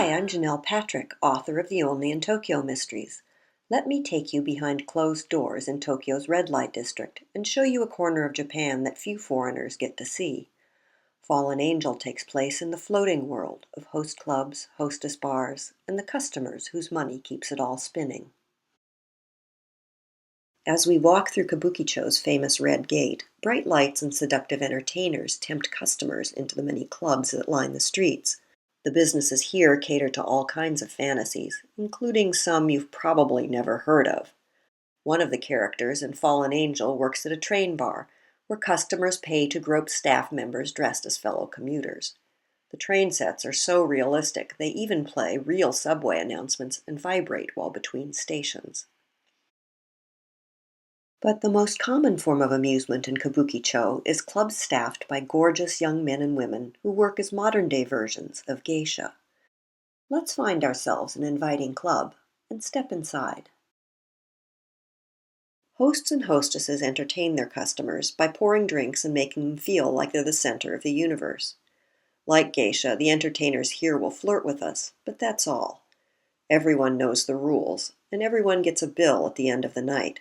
Hi, I'm Jonelle Patrick, author of The Only in Tokyo Mysteries. Let me take you behind closed doors in Tokyo's red light district and show you a corner of Japan that few foreigners get to see. Fallen Angel takes place in the floating world of host clubs, hostess bars, and the customers whose money keeps it all spinning. As we walk through Kabukicho's famous Red Gate, bright lights and seductive entertainers tempt customers into the many clubs that line the streets. The businesses here cater to all kinds of fantasies, including some you've probably never heard of. One of the characters in Fallen Angel works at a train bar, where customers pay to grope staff members dressed as fellow commuters. The train sets are so realistic, they even play real subway announcements and vibrate while between stations. But the most common form of amusement in Kabukicho is clubs staffed by gorgeous young men and women who work as modern-day versions of geisha. Let's find ourselves an inviting club and step inside. Hosts and hostesses entertain their customers by pouring drinks and making them feel like they're the center of the universe. Like geisha, the entertainers here will flirt with us, but that's all. Everyone knows the rules, and everyone gets a bill at the end of the night.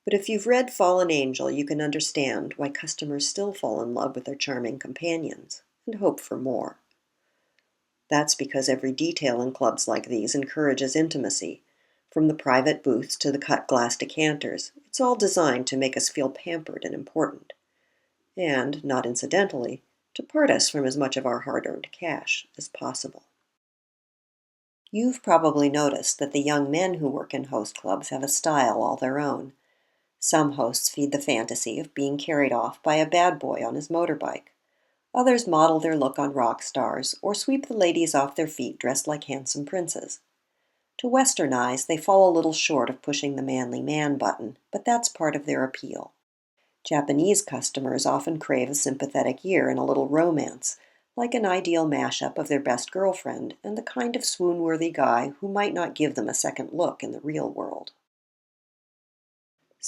But if you've read Fallen Angel, you can understand why customers still fall in love with their charming companions and hope for more. That's because every detail in clubs like these encourages intimacy. From the private booths to the cut glass decanters, it's all designed to make us feel pampered and important. And, not incidentally, to part us from as much of our hard-earned cash as possible. You've probably noticed that the young men who work in host clubs have a style all their own. Some hosts feed the fantasy of being carried off by a bad boy on his motorbike. Others model their look on rock stars or sweep the ladies off their feet dressed like handsome princes. To Western eyes, they fall a little short of pushing the manly man button, but that's part of their appeal. Japanese customers often crave a sympathetic ear and a little romance, like an ideal mashup of their best girlfriend and the kind of swoon-worthy guy who might not give them a second look in the real world.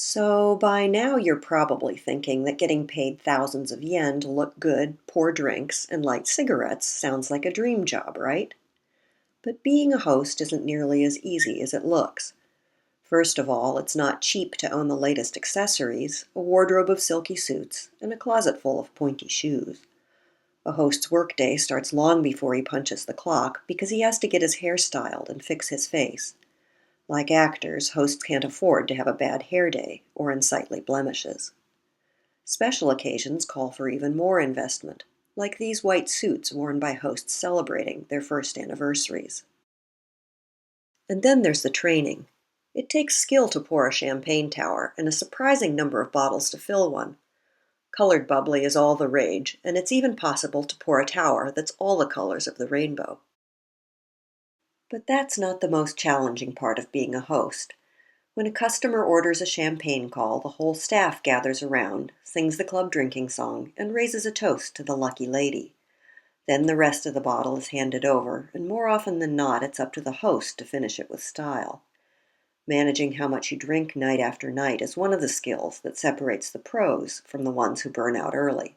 So by now you're probably thinking that getting paid thousands of yen to look good, pour drinks, and light cigarettes sounds like a dream job, right? But being a host isn't nearly as easy as it looks. First of all, it's not cheap to own the latest accessories, a wardrobe of silky suits, and a closet full of pointy shoes. A host's workday starts long before he punches the clock because he has to get his hair styled and fix his face. Like actors, hosts can't afford to have a bad hair day or unsightly blemishes. Special occasions call for even more investment, like these white suits worn by hosts celebrating their first anniversaries. And then there's the training. It takes skill to pour a champagne tower and a surprising number of bottles to fill one. Colored bubbly is all the rage, and it's even possible to pour a tower that's all the colors of the rainbow. But that's not the most challenging part of being a host. When a customer orders a champagne call, the whole staff gathers around, sings the club drinking song, and raises a toast to the lucky lady. Then the rest of the bottle is handed over, and more often than not, it's up to the host to finish it with style. Managing how much you drink night after night is one of the skills that separates the pros from the ones who burn out early.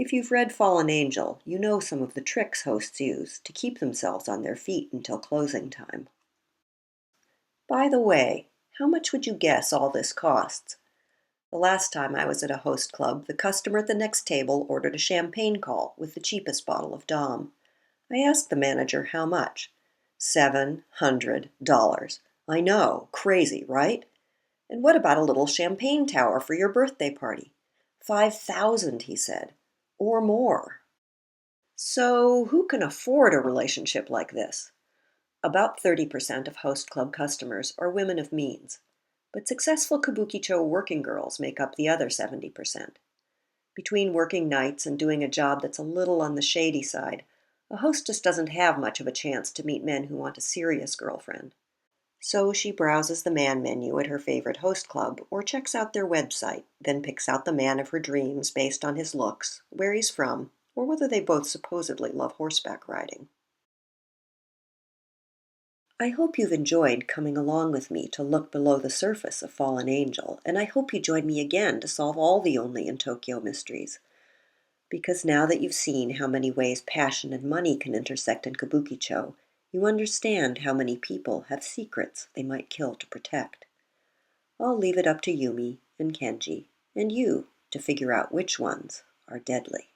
If you've read Fallen Angel, you know some of the tricks hosts use to keep themselves on their feet until closing time. By the way, how much would you guess all this costs? The last time I was at a host club, the customer at the next table ordered a champagne call with the cheapest bottle of Dom. I asked the manager how much. $700. I know, crazy, right? And what about a little champagne tower for your birthday party? 5,000, he said. Or more. So who can afford a relationship like this? About 30% of host club customers are women of means, but successful Kabukicho working girls make up the other 70%. Between working nights and doing a job that's a little on the shady side, a hostess doesn't have much of a chance to meet men who want a serious girlfriend. So she browses the man menu at her favorite host club or checks out their website, then picks out the man of her dreams based on his looks, where he's from, or whether they both supposedly love horseback riding. I hope you've enjoyed coming along with me to look below the surface of Fallen Angel, and I hope you join me again to solve all the Only in Tokyo mysteries. Because now that you've seen how many ways passion and money can intersect in Kabukicho, You understand how many people have secrets they might kill to protect. I'll leave it up to Yumi and Kenji and you to figure out which ones are deadly.